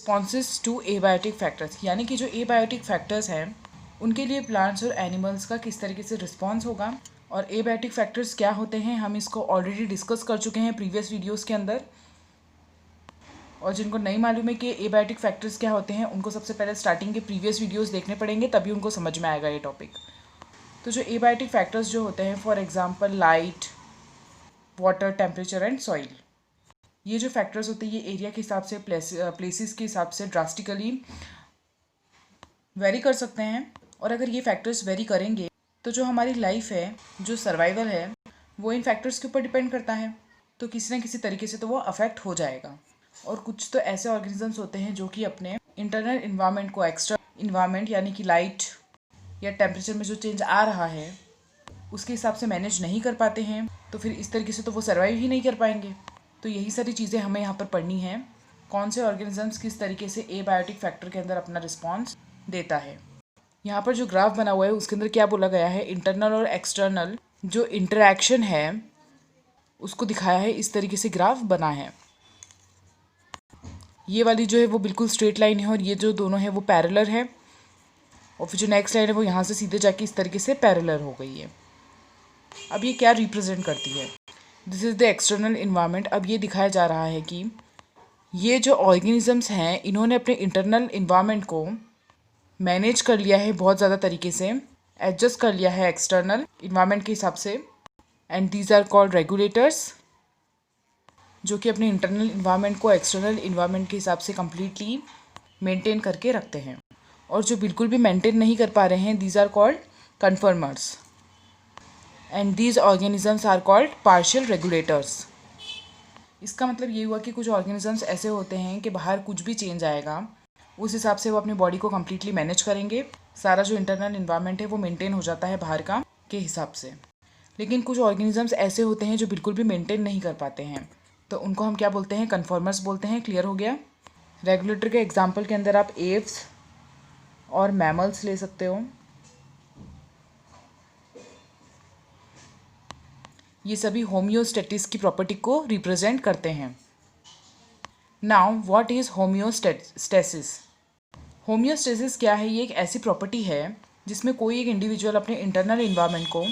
Responses to abiotic factors, यानी कि जो एबायोटिक फैक्टर्स हैं उनके लिए प्लांट्स और एनिमल्स का किस तरीके से रिस्पॉन्स होगा। और एबायोटिक फैक्टर्स क्या होते हैं हम इसको ऑलरेडी डिस्कस कर चुके हैं प्रीवियस वीडियोज़ के अंदर। और जिनको नहीं मालूम है कि एबायोटिक फैक्टर्स क्या होते हैं उनको सबसे पहले स्टार्टिंग के प्रीवियस वीडियोस देखने पड़ेंगे, तभी उनको समझ में आएगा ये टॉपिक। तो जो एबायोटिक फैक्टर्स जो होते हैं, for example light, water, temperature and soil, ये जो फैक्टर्स होते हैं ये एरिया के हिसाब से, प्लेसेस के हिसाब से ड्रास्टिकली वेरी कर सकते हैं। और अगर ये फैक्टर्स वेरी करेंगे तो जो हमारी लाइफ है, जो सर्वाइवल है, वो इन फैक्टर्स के ऊपर डिपेंड करता है। तो किसी न किसी तरीके से तो वो अफेक्ट हो जाएगा। और कुछ तो ऐसे ऑर्गेनिजम्स होते हैं जो कि अपने इंटरनल इन्वायरमेंट को एक्सटर्नल इन्वायरमेंट यानी कि लाइट या टेम्परेचर में जो चेंज आ रहा है उसके हिसाब से मैनेज नहीं कर पाते हैं, तो फिर इस तरीके से तो वो सर्वाइव ही नहीं कर पाएंगे। तो यही सारी चीज़ें हमें यहाँ पर पढ़नी है, कौन से ऑर्गेनिजम्स किस तरीके से एबायोटिक फैक्टर के अंदर अपना रिस्पॉन्स देता है। यहाँ पर जो ग्राफ बना हुआ है उसके अंदर क्या बोला गया है, इंटरनल और एक्सटर्नल जो इंटरैक्शन है उसको दिखाया है। इस तरीके से ग्राफ बना है। ये वाली जो है वो बिल्कुल स्ट्रेट लाइन है और ये जो दोनों है वो पैरेलल है। और फिर जो नेक्स्ट लाइन है वो यहाँ से सीधे जाके इस तरीके से पैरेलल हो गई है। अब ये क्या रिप्रेजेंट करती है, this is the external environment. अब ये दिखाया जा रहा है कि ये जो ऑर्गेनिजम्स हैं इन्होंने अपने इंटरनल इन्वायरमेंट को मैनेज कर लिया है, बहुत ज़्यादा तरीके से एडजस्ट कर लिया है एक्सटर्नल इन्वायरमेंट के हिसाब से। And these are called regulators, जो कि अपने इंटरनल इन्वायरमेंट को एक्सटर्नल इन्वायरमेंट के हिसाब से कम्प्लीटली मेंटेन करके रखते हैं। और जो बिल्कुल भी मेंटेन नहीं कर पा रहे हैं, these are called conformers. And these organisms are called partial regulators. इसका मतलब ये हुआ कि कुछ ऑर्गेनिजम्स ऐसे होते हैं कि बाहर कुछ भी चेंज आएगा उस हिसाब से वो अपनी बॉडी को कम्प्लीटली मैनेज करेंगे। सारा जो इंटरनल इन्वायरमेंट है वो मेंटेन हो जाता है बाहर का के हिसाब से। लेकिन कुछ ऑर्गेनिजम्स ऐसे होते हैं जो बिल्कुल भी मेंटेन नहीं कर पाते हैं, तो उनको हम क्या बोलते हैं, कन्फर्मर्स बोलते हैं। क्लियर हो गया। रेगुलेटर के एग्जाम्पल के अंदर आप एव्स और मैमल्स ले सकते हो। ये सभी होम्योस्टेसिस की प्रॉपर्टी को रिप्रेजेंट करते हैं। Now what is homeostasis. Homeostasis क्या है, ये एक ऐसी प्रॉपर्टी है जिसमें कोई एक इंडिविजुअल अपने इंटरनल इन्वायरमेंट को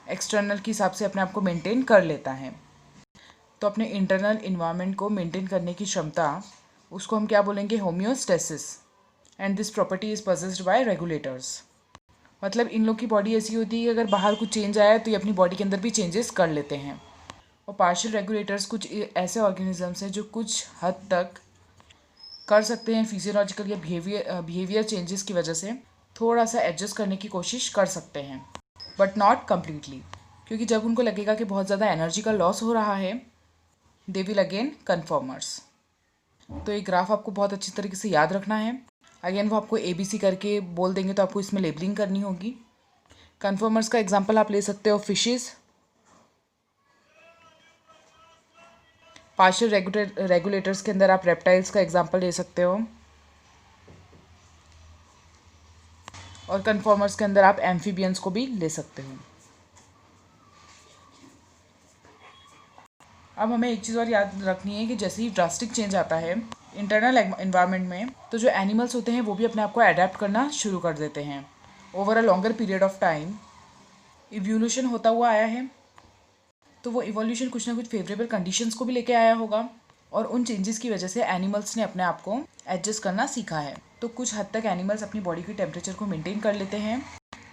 एक्सटर्नल के हिसाब से अपने आप को मेंटेन कर लेता है। तो अपने इंटरनल इन्वायरमेंट को मेंटेन करने की क्षमता, उसको हम क्या बोलेंगे, homeostasis. And this property is possessed bye regulators. मतलब इन लोग की बॉडी ऐसी होती है कि अगर बाहर कुछ चेंज आया तो ये अपनी बॉडी के अंदर भी चेंजेस कर लेते हैं। और पार्शियल रेगुलेटर्स कुछ ऐसे ऑर्गेनिजम्स हैं जो कुछ हद तक कर सकते हैं, फिजियोलॉजिकल या बिहेवियर चेंजेस की वजह से थोड़ा सा एडजस्ट करने की कोशिश कर सकते हैं, बट नॉट कम्प्लीटली। क्योंकि जब उनको लगेगा कि बहुत ज़्यादा एनर्जी का लॉस हो रहा है, दे विल अगेन कन्फर्मर्स। तो ये ग्राफ आपको बहुत अच्छी तरीके से याद रखना है। अगेन वो आपको ABC करके बोल देंगे तो आपको इसमें लेबलिंग करनी होगी। कन्फर्मर्स का एग्जांपल आप ले सकते हो फिशेस। पार्शियल रेगुलेटर्स के अंदर आप रेप्टाइल्स का एग्जांपल ले सकते हो। और कन्फर्मर्स के अंदर आप एम्फीबियंस को भी ले सकते हो। अब हमें एक चीज़ और याद रखनी है कि जैसे ही ड्रास्टिक चेंज आता है इंटरनल एनवायरनमेंट में, तो जो एनिमल्स होते हैं वो भी अपने आप को अडेप्ट करना शुरू कर देते हैं। Over a longer period of time evolution होता हुआ आया है, तो वो इवोल्यूशन कुछ ना कुछ फेवरेबल कंडीशंस को भी लेके आया होगा। और उन चेंजेस की वजह से एनिमल्स ने अपने आप को एडजस्ट करना सीखा है। तो कुछ हद तक एनिमल्स अपनी बॉडी की टेम्परेचर को मेंटेन कर लेते हैं,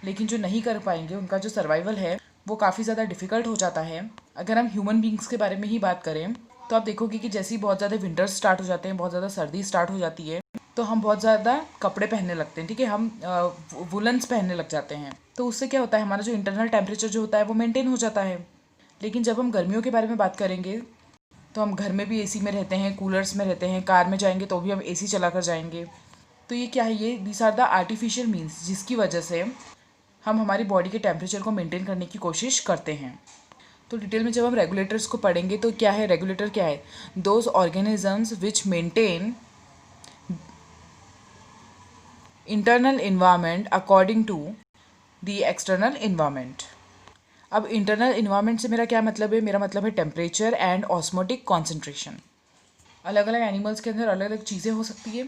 लेकिन जो नहीं कर पाएंगे उनका जो सर्वाइवल है वो काफ़ी ज़्यादा डिफ़िकल्ट हो जाता है। अगर हम ह्यूमन बींग्स के बारे में ही बात करें तो आप देखोगे कि जैसे ही बहुत ज़्यादा विंटर्स स्टार्ट हो जाते हैं, बहुत ज़्यादा सर्दी स्टार्ट हो जाती है, तो हम बहुत ज़्यादा कपड़े पहनने लगते हैं, ठीक है, हम वुलन्स पहनने लग जाते हैं। तो उससे क्या होता है, हमारा जो इंटरनल टेम्परेचर जो होता है वो मेंटेन हो जाता है। लेकिन जब हम गर्मियों के बारे में बात करेंगे तो हम घर में भी AC में रहते हैं, कूलर्स में रहते हैं, कार में जाएंगे तो भी हम AC चला कर जाएंगे। तो ये क्या है, ये these are the artificial means जिसकी वजह से हम हमारी बॉडी के टेम्परेचर को मेंटेन करने की कोशिश करते हैं। तो डिटेल में जब हम रेगुलेटर्स को पढ़ेंगे तो क्या है, रेगुलेटर क्या है, those organisms which maintain internal environment according to the external environment. अब इंटरनल इन्वायरमेंट से मेरा क्या मतलब है, मेरा मतलब है टेम्परेचर एंड ऑस्मोटिक कॉन्सेंट्रेशन। अलग अलग एनिमल्स के अंदर अलग अलग चीज़ें हो सकती है।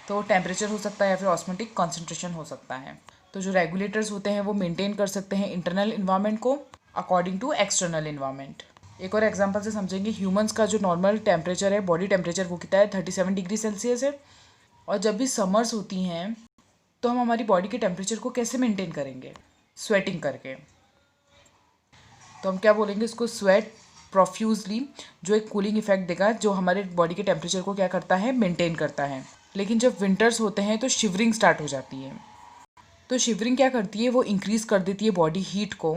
तो टेम्परेचर हो सकता है या फिर ऑस्मोटिक कॉन्सेंट्रेशन हो सकता है। तो जो रेगुलेटर्स होते हैं वो मेंटेन कर सकते हैं इंटरनल इन्वायरमेंट को अकॉर्डिंग टू एक्सटर्नल इन्वायरमेंट। एक और एग्जांपल से समझेंगे, ह्यूमंस का जो नॉर्मल टेम्परेचर है, बॉडी टेम्परेचर, वो कितना है, 37 डिग्री सेल्सियस है। और जब भी समर्स होती हैं तो हम हमारी बॉडी के टेम्परेचर को कैसे मेंटेन करेंगे? स्वेटिंग करके। तो हम क्या बोलेंगे इसको, स्वेट प्रोफ्यूजली, जो एक कूलिंग इफेक्ट देगा, जो हमारे बॉडी के टेम्परेचर को क्या करता है, मेंटेन करता है। लेकिन जब विंटर्स होते हैं तो शिवरिंग स्टार्ट हो जाती है। तो शिवरिंग क्या करती है, वो इंक्रीज़ कर देती है बॉडी हीट को।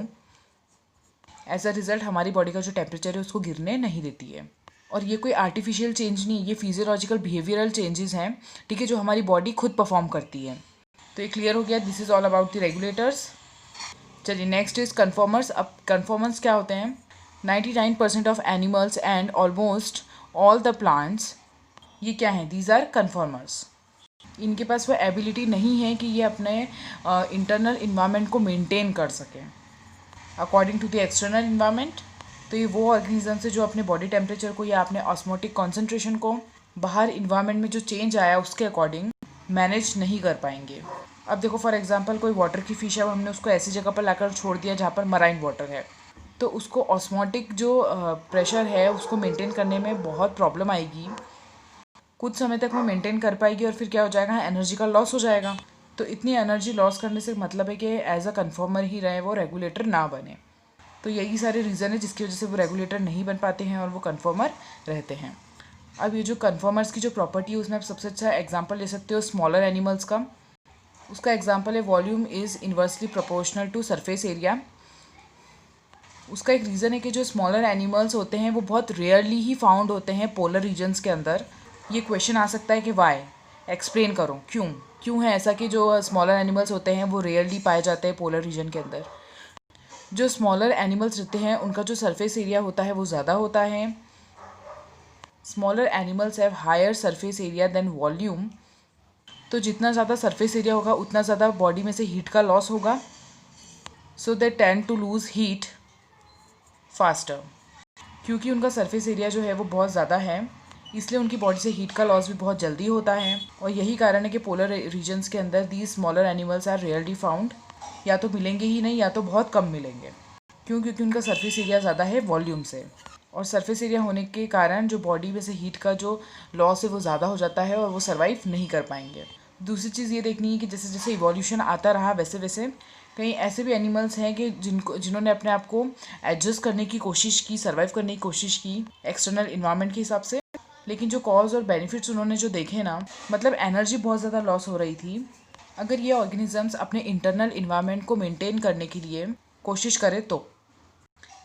एज अ रिज़ल्ट हमारी बॉडी का जो टेम्परेचर है उसको गिरने नहीं देती है। और ये कोई आर्टिफिशियल चेंज नहीं है, ये फिजियोलॉजिकल बिहेवियरल चेंजेस हैं, ठीक है, जो हमारी बॉडी खुद परफॉर्म करती है। तो ये क्लियर हो गया, this is all about the regulators. चलिए नेक्स्ट इज कन्फर्मर्स। अब कन्फर्मर्स क्या होते हैं? 99% of animals and almost all the plants, ये क्या हैं? These are conformers. इनके पास वो एबिलिटी नहीं है कि ये अपने इंटरनल इन्वायरमेंट को मेंटेन कर सकें according to the external environment. तो ये वो ऑर्गेनिज्म है जो अपने बॉडी टेम्परेचर को या अपने ऑस्मोटिक कॉन्सेंट्रेशन को बाहर इन्वायरमेंट में जो चेंज आया उसके अकॉर्डिंग मैनेज नहीं कर पाएंगे। अब देखो फॉर एग्जांपल कोई वाटर की फिश है, हमने उसको ऐसी जगह पर लाकर छोड़ दिया जहाँ पर मराइन वाटर है, तो उसको ऑस्मोटिक जो प्रेशर है उसको मेंटेन करने में बहुत प्रॉब्लम आएगी। कुछ समय तक वो मेंटेन कर पाएगी और फिर क्या हो जाएगा, एनर्जी का लॉस हो जाएगा। तो इतनी एनर्जी लॉस करने से मतलब है कि एज अ कन्फर्मर ही रहे, वो रेगुलेटर ना बने। तो यही सारे रीज़न है जिसकी वजह से वो रेगुलेटर नहीं बन पाते हैं और वो कन्फर्मर रहते हैं। अब ये जो कन्फर्मर्स की जो प्रॉपर्टी है उसमें आप सबसे अच्छा एग्जांपल ले सकते हो स्मॉलर एनिमल्स का। उसका एग्जांपल है volume is inversely proportional to surface area. उसका एक रीज़न है कि जो स्मॉलर एनिमल्स होते हैं वो बहुत रेयरली ही फाउंड होते हैं पोलर रीजन्स के अंदर। ये क्वेश्चन आ सकता है कि वाई, एक्सप्लेन करो क्यों है ऐसा कि जो स्मॉलर एनिमल्स होते हैं वो रेयरली पाए जाते हैं पोलर रीजन के अंदर। जो स्मॉलर एनिमल्स रहते हैं उनका जो सरफेस एरिया होता है वो ज़्यादा होता है। Smaller animals have higher surface area than volume. तो जितना ज़्यादा सरफेस एरिया होगा उतना ज़्यादा बॉडी में से हीट का लॉस होगा। So they tend to lose heat faster. क्योंकि उनका सरफेस एरिया जो है वो बहुत ज़्यादा है, इसलिए उनकी बॉडी से हीट का लॉस भी बहुत जल्दी होता है। और यही कारण है कि पोलर रीजन्स के अंदर these smaller animals are rarely found. या तो मिलेंगे ही नहीं या तो बहुत कम मिलेंगे। क्योंकि उनका सरफेस एरिया ज़्यादा है वॉल्यूम से, और सरफेस एरिया होने के कारण जो बॉडी में से हीट का जो लॉस है वो ज़्यादा हो जाता है और वो सर्वाइव नहीं कर पाएंगे। दूसरी चीज़ ये देखनी है कि जैसे जैसे इवोल्यूशन आता रहा वैसे वैसे कहीं ऐसे भी एनिमल्स हैं कि जिन्होंने अपने आप को एडजस्ट करने की कोशिश की, सर्वाइव करने की कोशिश की एक्सटर्नल इन्वायरमेंट के हिसाब से, लेकिन जो कॉज और बेनिफिट्स उन्होंने जो देखे ना, मतलब एनर्जी बहुत ज़्यादा लॉस हो रही थी। अगर ये ऑर्गेनिजम्स अपने इंटरनल इन्वायरमेंट को मेंटेन करने के लिए कोशिश करें तो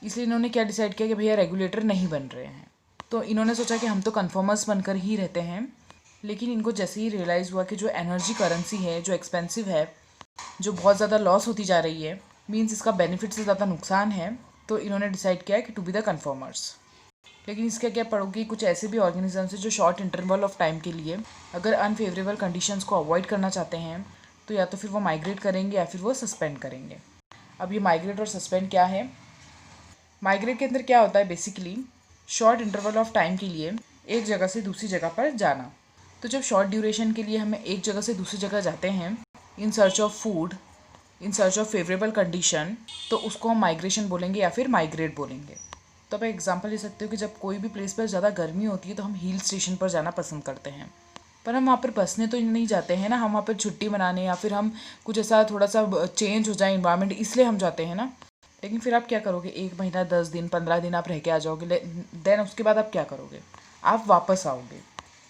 इसलिए इन्होंने क्या डिसाइड किया कि भैया रेगुलेटर नहीं बन रहे हैं। तो इन्होंने सोचा कि हम तो कन्फर्मर्स बनकर ही रहते हैं। लेकिन इनको जैसे ही रियलाइज़ हुआ कि जो एनर्जी करेंसी है जो एक्सपेंसिव है, जो बहुत ज़्यादा लॉस होती जा रही है, मीन्स इसका बेनिफिट से ज़्यादा नुकसान है, तो इन्होंने डिसाइड किया कि टू बी द कन्फर्मर्स। लेकिन इसका क्या पड़ोगी, कुछ ऐसे भी ऑर्गेनिजम्स हैं जो शॉर्ट इंटरवल ऑफ टाइम के लिए अगर अनफेवरेबल कंडीशंस को अवॉइड करना चाहते हैं तो या तो फिर वो माइग्रेट करेंगे या फिर वो सस्पेंड करेंगे। अब ये माइग्रेट और सस्पेंड क्या है? माइग्रेट के अंदर क्या होता है, basically short interval of time के लिए एक जगह से दूसरी जगह पर जाना। तो जब शॉर्ट ड्यूरेशन के लिए हमें एक जगह से दूसरी जगह जाते हैं in search of food, in search of favourable condition, तो उसको हम माइग्रेशन बोलेंगे या फिर माइग्रेट बोलेंगे। तो आप एग्जांपल ले सकते हो कि जब कोई भी प्लेस पर ज़्यादा गर्मी होती है तो हम हिल स्टेशन पर जाना पसंद करते हैं, पर हम वहाँ पर बसने तो नहीं जाते हैं ना, हम वहाँ पर छुट्टी मनाने या फिर हम कुछ ऐसा थोड़ा सा चेंज हो जाए इन्वायरमेंट, इसलिए हम जाते हैं ना। लेकिन फिर आप क्या करोगे, 1 महीना 10 दिन 15 दिन आप रह के आ जाओगे, देन उसके बाद आप क्या करोगे, आप वापस आओगे।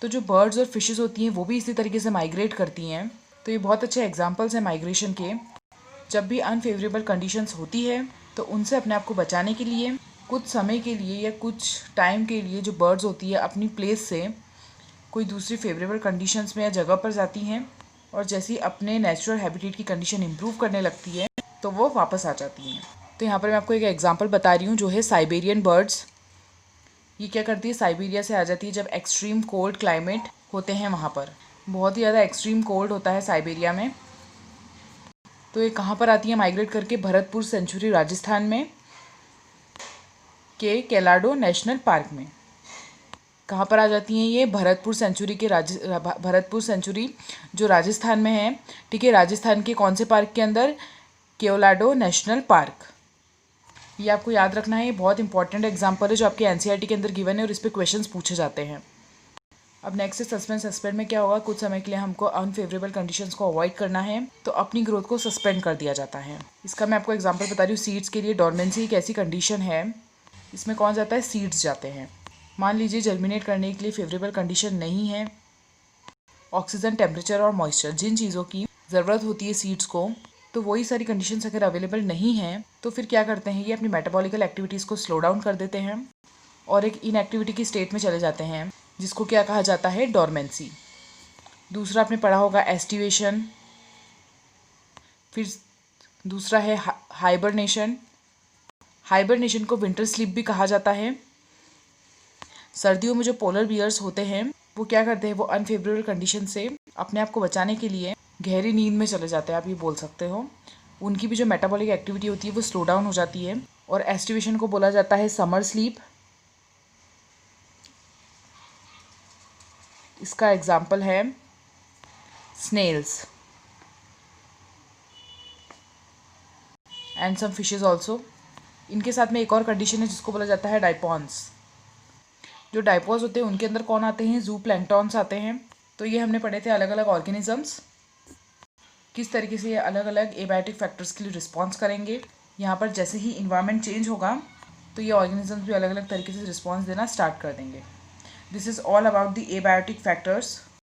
तो जो बर्ड्स और फिशेस होती हैं वो भी इसी तरीके से माइग्रेट करती हैं। तो ये बहुत अच्छे एग्जांपल्स हैं माइग्रेशन के। जब भी अनफेवरेबल कंडीशंस होती है तो उनसे अपने आप को बचाने के लिए कुछ समय के लिए या कुछ टाइम के लिए जो बर्ड्स होती है अपनी प्लेस से कोई दूसरी फेवरेबल कंडीशंस में या जगह पर जाती हैं, और जैसे ही अपने नेचुरल हैबिटेट की कंडीशन इंप्रूव करने लगती है तो वो वापस आ जाती हैं। तो यहाँ पर मैं आपको एक एग्जांपल बता रही हूँ जो है साइबेरियन बर्ड्स। ये क्या करती है, साइबेरिया से आ जाती है जब एक्सट्रीम कोल्ड क्लाइमेट होते हैं, वहाँ पर बहुत ही ज़्यादा एक्सट्रीम कोल्ड होता है साइबेरिया में। तो ये कहाँ पर आती है माइग्रेट करके, भरतपुर सेंचुरी राजस्थान में के केलाडो नेशनल पार्क में। कहाँ पर आ जाती हैं ये? भरतपुर सेंचुरी के भरतपुर सेंचुरी जो राजस्थान में है, ठीक है। राजस्थान के कौन से पार्क के अंदर? केओलाडो नेशनल पार्क। ये आपको याद रखना है, ये बहुत इंपॉर्टेंट एग्जाम्पल है जो आपके एनसीईआरटी के अंदर गिवन है और इस पर क्वेश्चंस पूछे जाते हैं। अब नेक्स्ट सस्पेंड। सस्पेंड में क्या होगा? कुछ समय के लिए हमको अनफेवरेबल कंडीशंस को अवॉइड करना है, तो अपनी ग्रोथ को सस्पेंड कर दिया जाता है। इसका मैं आपको एग्जांपल बता रही हूँ। सीड्स के लिए डॉर्मेंसी एक ऐसी कंडीशन है, इसमें कौन जाता है? सीड्स जाते हैं। मान लीजिए जर्मिनेट करने के लिए फेवरेबल कंडीशन नहीं है, ऑक्सीजन, टेम्परेचर और मॉइस्चर, जिन चीज़ों की ज़रूरत होती है सीड्स को, तो वही सारी कंडीशंस अगर अवेलेबल नहीं हैं तो फिर क्या करते हैं? ये अपनी मेटाबॉलिकल एक्टिविटीज़ को स्लो डाउन कर देते हैं और एक इनएक्टिविटी की स्टेट में चले जाते हैं, जिसको क्या कहा जाता है? डॉर्मेंसी। दूसरा आपने पढ़ा होगा एस्टिवेशन। फिर दूसरा है हाइबरनेशन। हाइबरनेशन को विंटर स्लीप भी कहा जाता है। सर्दियों में जो पोलर बियर्स होते हैं वो क्या करते हैं? वो अनफेवरेबल कंडीशन से अपने आप को बचाने के लिए गहरी नींद में चले जाते हैं, आप ये बोल सकते हो। उनकी भी जो मेटाबॉलिक एक्टिविटी होती है वो स्लो डाउन हो जाती है। और एस्टिवेशन को बोला जाता है समर स्लीप। इसका एग्जाम्पल है snails and some fishes also. इनके साथ में एक और कंडीशन है जिसको बोला जाता है डाइपॉन्स। जो डाइपॉन्स होते हैं उनके अंदर कौन आते हैं? जू प्लैंक्टॉन्स आते हैं। तो ये हमने पढ़े थे अलग अलग ऑर्गेनिजम्स किस तरीके से ये अलग अलग एबायोटिक फैक्टर्स के लिए रिस्पॉन्स करेंगे। यहाँ पर जैसे ही इन्वायरमेंट चेंज होगा तो ये ऑर्गेनिजम्स भी अलग अलग तरीके से रिस्पॉन्स देना स्टार्ट कर देंगे। This is all about the abiotic factors.